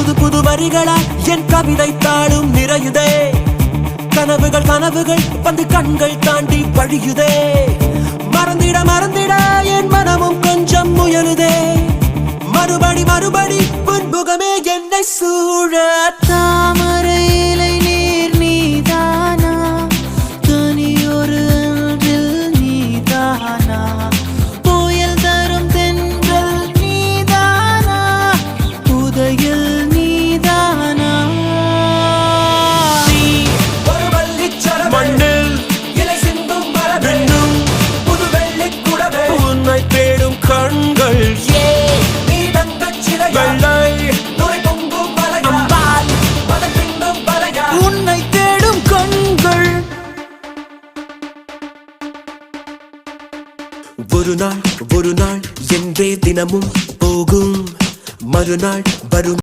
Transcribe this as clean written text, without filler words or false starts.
புது புது வரிகளால் என் கவிதை தாளும் நிறையுதே. கனவுகள் கனவுகள் வந்து கண்கள் தாண்டி வழியுதே. மறந்திட மறந்திட என் மனமும் கொஞ்சம் முயலுதே. மறுபடி மறுபடி புன்முகமே என்னை சூழ. தாமரை இலை நீர் நீதானா, தனியொரு அன்றில் நீதானா, புயல் தரும் தென்றல் நீதானா, புதையல் நீதானா. நீ ஒரு வள்ளிச்சரம் மண்ணில் இலை சிந்தும் மரபெண்ணும் புது வெள்ளிக் குடவே. உன்னை தேடும் கண்கள் நீ தங்கச் சிலையா, நுரை பொங்கும் வலையா, மதம் பின்னும் வலையா. உன்னை தேடும் கண்கள். ஒரு நாள் என்றே தினமும் போகும், மறுநாள் வரும்.